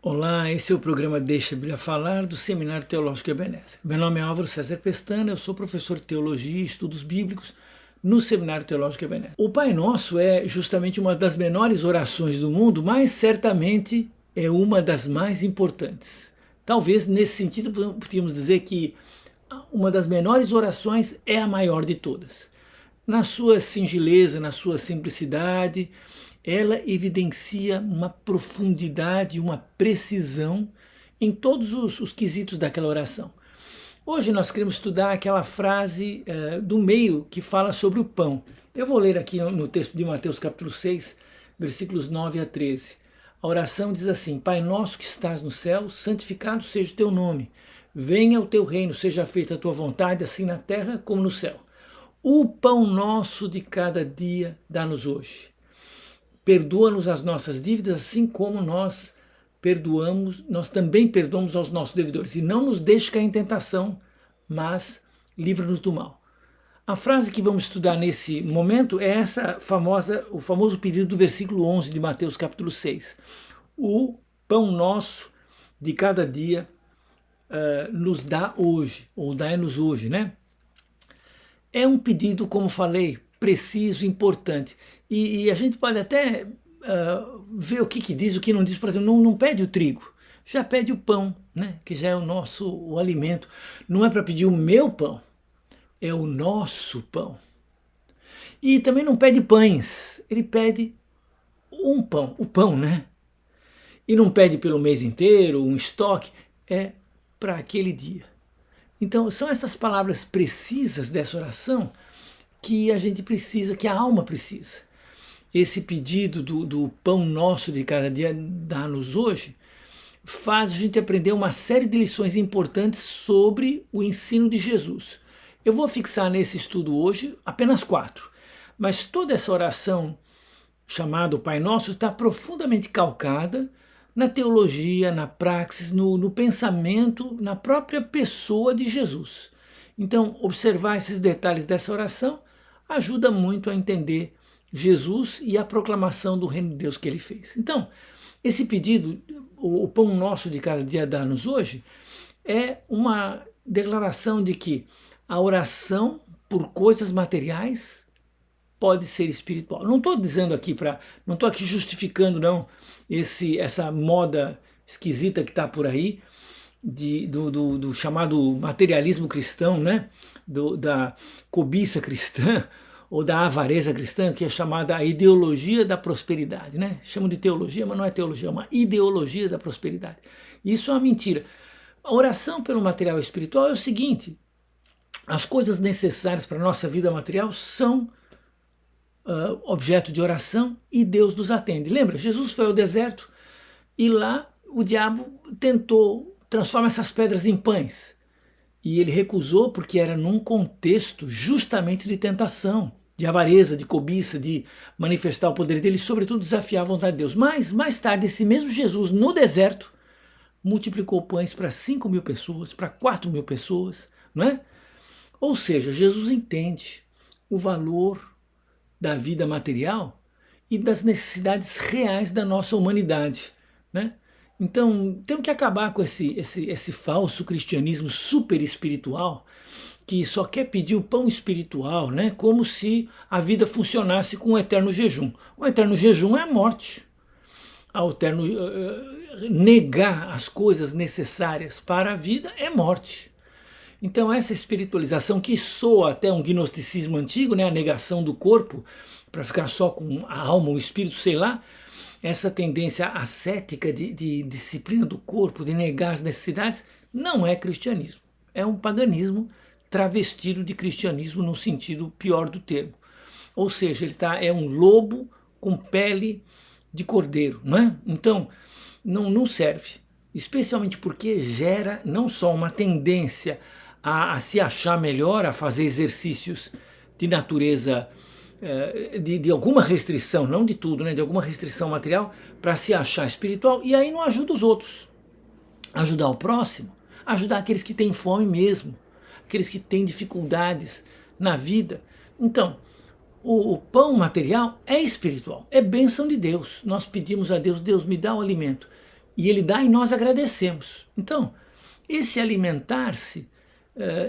Olá, esse é o programa Deixa a Bíblia Falar do Seminário Teológico Ebenezer. Meu nome é Álvaro César Pestana, eu sou professor de Teologia e Estudos Bíblicos no Seminário Teológico Ebenezer. O Pai Nosso é justamente uma das menores orações do mundo, mas certamente é uma das mais importantes. Talvez nesse sentido podíamos dizer que uma das menores orações é a maior de todas. Na sua singeleza, na sua simplicidade, ela evidencia uma profundidade, uma precisão em todos os quesitos daquela oração. Hoje nós queremos estudar aquela frase do meio que fala sobre o pão. Eu vou ler aqui no texto de Mateus capítulo 6, versículos 9 a 13. A oração diz assim: Pai nosso que estás no céu, santificado seja o teu nome. Venha o teu reino, seja feita a tua vontade, assim na terra como no céu. O pão nosso de cada dia dá-nos hoje. Perdoa-nos as nossas dívidas, assim como nós também perdoamos aos nossos devedores. E não nos deixe cair em tentação, mas livra-nos do mal. A frase que vamos estudar nesse momento é o famoso pedido do versículo 11 de Mateus capítulo 6. O pão nosso de cada dia nos dá hoje, ou dai-nos hoje, né? É um pedido, como falei, preciso, importante. E a gente pode até ver o que diz, o que não diz. Por exemplo, não pede o trigo, já pede o pão, né? Que já é o alimento. Não é para pedir o meu pão, é o nosso pão. E também não pede pães, ele pede um pão, o pão, né? E não pede pelo mês inteiro, um estoque, é para aquele dia. Então, são essas palavras precisas dessa oração que a gente precisa, que a alma precisa. Esse pedido do pão nosso de cada dia dá-nos hoje, faz a gente aprender uma série de lições importantes sobre o ensino de Jesus. Eu vou fixar nesse estudo hoje apenas 4, mas toda essa oração chamada Pai Nosso está profundamente calcada na teologia, na praxis, no pensamento, na própria pessoa de Jesus. Então, observar esses detalhes dessa oração ajuda muito a entender Jesus e a proclamação do reino de Deus que ele fez. Então, esse pedido, o pão nosso de cada dia dá-nos hoje, é uma declaração de que a oração por coisas materiais pode ser espiritual. Não estou dizendo aqui não estou aqui justificando não essa moda esquisita que está por aí do chamado materialismo cristão, né? Da cobiça cristã ou da avareza cristã, que é chamada a ideologia da prosperidade, né? Chamam de teologia, mas não é teologia, é uma ideologia da prosperidade. Isso é uma mentira. A oração pelo material espiritual é o seguinte: as coisas necessárias para a nossa vida material são objeto de oração e Deus nos atende. Lembra? Jesus foi ao deserto e lá o diabo tentou transformar essas pedras em pães. E ele recusou porque era num contexto justamente de tentação, de avareza, de cobiça, de manifestar o poder dele e, sobretudo, desafiar a vontade de Deus. Mas, mais tarde, esse mesmo Jesus, no deserto, multiplicou pães para 5.000 pessoas, para 4.000 pessoas, não é? Ou seja, Jesus entende o valor da vida material e das necessidades reais da nossa humanidade, né? Então, temos que acabar com esse falso cristianismo super espiritual que só quer pedir o pão espiritual, né? Como se a vida funcionasse com o eterno jejum. O eterno jejum é a morte. O eterno negar as coisas necessárias para a vida é morte. Então essa espiritualização que soa até um gnosticismo antigo, né, a negação do corpo para ficar só com a alma, o espírito, sei lá, essa tendência ascética de disciplina do corpo, de negar as necessidades, não é cristianismo. É um paganismo travestido de cristianismo no sentido pior do termo. Ou seja, é um lobo com pele de cordeiro, não é? Então não serve, especialmente porque gera não só uma tendência a se achar melhor, a fazer exercícios de natureza, de alguma restrição, não de tudo, né, de alguma restrição material, para se achar espiritual, e aí não ajuda os outros. Ajudar o próximo, ajudar aqueles que têm fome mesmo, aqueles que têm dificuldades na vida. Então, o pão material é espiritual, é bênção de Deus. Nós pedimos a Deus, Deus me dá o alimento. e ele dá e nós agradecemos. Então, esse alimentar-se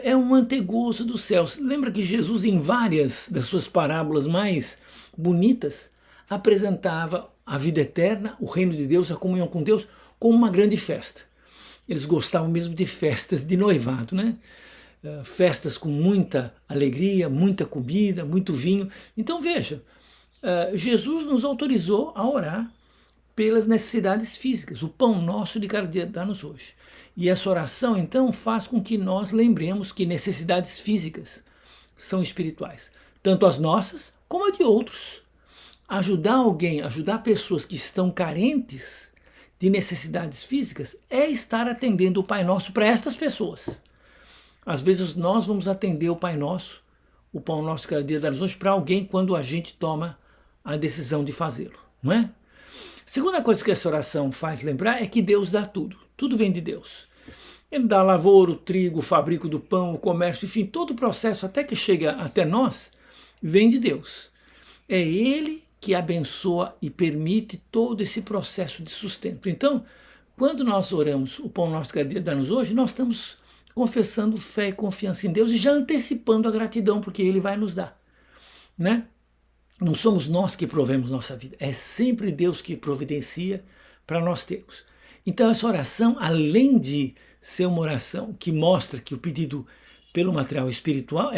é um mantegoso dos céus. Lembra que Jesus, em várias das suas parábolas mais bonitas, apresentava a vida eterna, o reino de Deus, a comunhão com Deus, como uma grande festa. Eles gostavam mesmo de festas de noivado, né? Festas com muita alegria, muita comida, muito vinho. Então veja, Jesus nos autorizou a orar pelas necessidades físicas. O pão nosso de cada dia dá-nos hoje. E essa oração, então, faz com que nós lembremos que necessidades físicas são espirituais. Tanto as nossas, como a de outros. Ajudar alguém, ajudar pessoas que estão carentes de necessidades físicas é estar atendendo o Pai Nosso para estas pessoas. Às vezes nós vamos atender o Pai Nosso, o pão nosso cada dia dá-nos hoje, para alguém quando a gente toma a decisão de fazê-lo, não é? Segunda coisa que essa oração faz lembrar é que Deus dá tudo. Tudo vem de Deus. Ele dá a lavoura, o trigo, o fabrico do pão, o comércio, enfim, todo o processo até que chega até nós vem de Deus. É Ele que abençoa e permite todo esse processo de sustento. Então, quando nós oramos o pão nosso cada dia dá-nos hoje, nós estamos confessando fé e confiança em Deus e já antecipando a gratidão, porque Ele vai nos dar, né? Não somos nós que provemos nossa vida, é sempre Deus que providencia para nós termos. Então essa oração, além de ser uma oração que mostra que o pedido pelo material espiritual,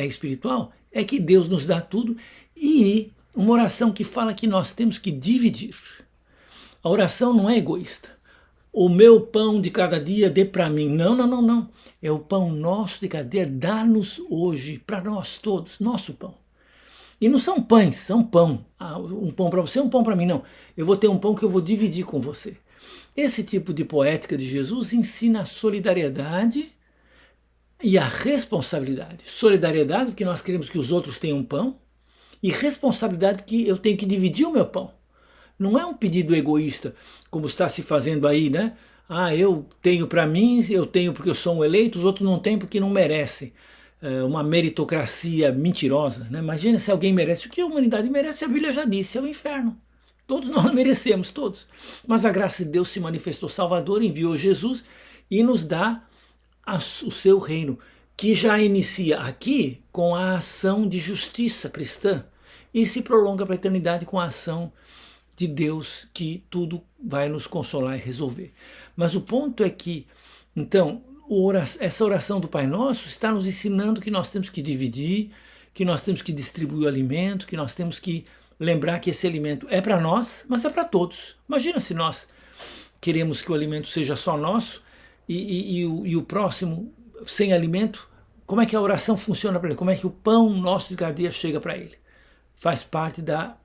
é que Deus nos dá tudo, e uma oração que fala que nós temos que dividir. A oração não é egoísta. O meu pão de cada dia dê para mim. Não, não, não, não. É o pão nosso de cada dia, dá-nos hoje, para nós todos, nosso pão. E não são pães, são pão. Um pão para você, um pão para mim. Não, eu vou ter um pão que eu vou dividir com você. Esse tipo de poética de Jesus ensina a solidariedade e a responsabilidade. Solidariedade, porque nós queremos que os outros tenham pão, e responsabilidade, que eu tenho que dividir o meu pão. Não é um pedido egoísta, como está se fazendo aí, né? Eu tenho para mim, eu tenho porque eu sou um eleito, os outros não têm porque não merecem. Uma meritocracia mentirosa, né? Imagina se alguém merece. O que a humanidade merece, a Bíblia já disse, é o inferno. Todos nós merecemos, todos. Mas a graça de Deus se manifestou Salvador, enviou Jesus e nos dá o seu reino, que já inicia aqui com a ação de justiça cristã e se prolonga para a eternidade com a ação de Deus, que tudo vai nos consolar e resolver. Mas o ponto é que, então, essa oração do Pai Nosso está nos ensinando que nós temos que dividir, que nós temos que distribuir o alimento, que nós temos que lembrar que esse alimento é para nós, mas é para todos. Imagina se nós queremos que o alimento seja só nosso e o próximo sem alimento. Como é que a oração funciona para ele? Como é que o pão nosso de cada dia chega para ele? Faz parte da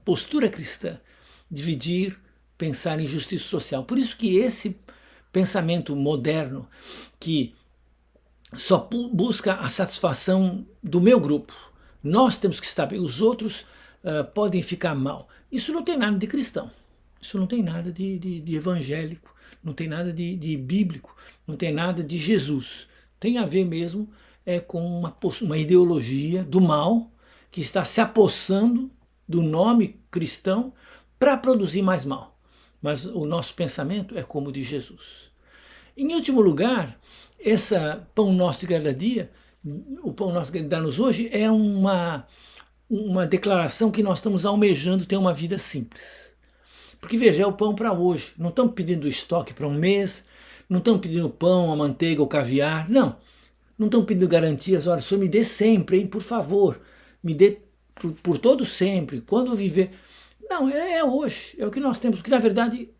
postura cristã, dividir, pensar em justiça social. Por isso que esse pensamento moderno, que só busca a satisfação do meu grupo, nós temos que estar bem, os outros podem ficar mal. Isso não tem nada de cristão, isso não tem nada de evangélico, não tem nada de bíblico, não tem nada de Jesus. Tem a ver mesmo com uma ideologia do mal que está se apossando do nome cristão para produzir mais mal. Mas o nosso pensamento é como o de Jesus. Em último lugar, essa pão nosso de cada dia, o pão nosso que ele dá-nos hoje, é uma declaração que nós estamos almejando ter uma vida simples. Porque veja, é o pão para hoje. Não estamos pedindo estoque para um mês, não estamos pedindo pão, a manteiga, o caviar, não. Não estamos pedindo garantias, olha, só me dê sempre, hein, por favor, me dê por todo sempre, quando eu viver. Não, é hoje, é o que nós temos, porque na verdade,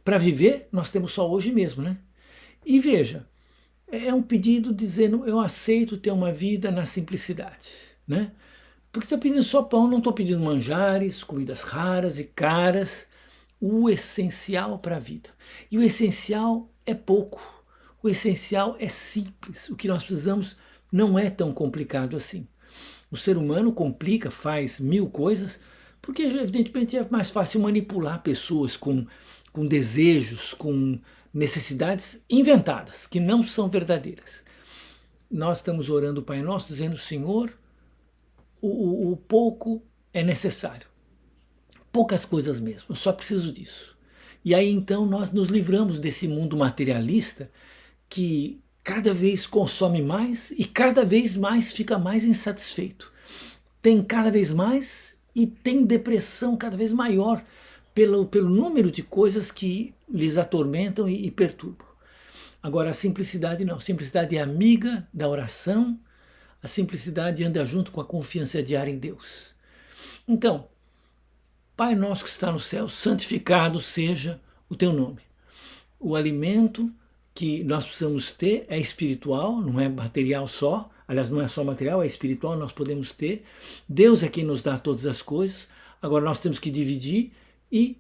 para viver, nós temos só hoje mesmo, né? E veja, é um pedido dizendo, eu aceito ter uma vida na simplicidade, né? Porque estou pedindo só pão, não estou pedindo manjares, comidas raras e caras, o essencial para a vida. E o essencial é pouco, o essencial é simples, o que nós precisamos não é tão complicado assim. O ser humano complica, faz mil coisas, porque evidentemente é mais fácil manipular pessoas com desejos, com necessidades inventadas, que não são verdadeiras. Nós estamos orando o Pai Nosso, dizendo, Senhor, o pouco é necessário. Poucas coisas mesmo, eu só preciso disso. E aí então nós nos livramos desse mundo materialista que cada vez consome mais e cada vez mais fica mais insatisfeito. Tem cada vez mais e tem depressão cada vez maior pelo número de coisas que lhes atormentam e perturbam. Agora a simplicidade não, a simplicidade é amiga da oração, a simplicidade anda junto com a confiança diária em Deus. Então, Pai nosso que está no céu, santificado seja o teu nome. O alimento que nós precisamos ter é espiritual, não é material só. Aliás, não é só material, é espiritual, nós podemos ter. Deus é quem nos dá todas as coisas. Agora nós temos que dividir e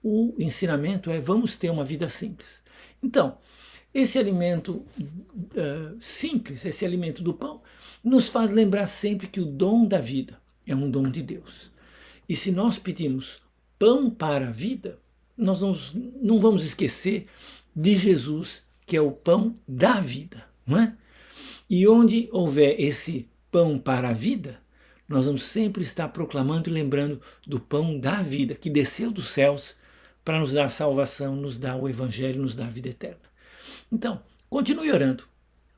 o ensinamento é vamos ter uma vida simples. Então, esse alimento simples, esse alimento do pão, nos faz lembrar sempre que o dom da vida é um dom de Deus. E se nós pedimos pão para a vida, nós não vamos esquecer de Jesus, que é o pão da vida, não é? E onde houver esse pão para a vida, nós vamos sempre estar proclamando e lembrando do pão da vida, que desceu dos céus para nos dar a salvação, nos dar o evangelho, nos dar a vida eterna. Então, continue orando,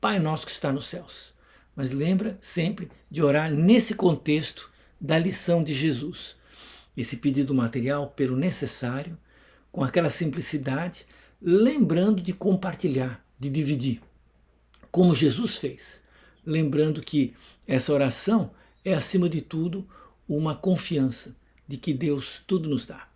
Pai nosso que está nos céus. Mas lembra sempre de orar nesse contexto da lição de Jesus. Esse pedido material pelo necessário, com aquela simplicidade, lembrando de compartilhar, de dividir, como Jesus fez. Lembrando que essa oração é, acima de tudo, uma confiança de que Deus tudo nos dá.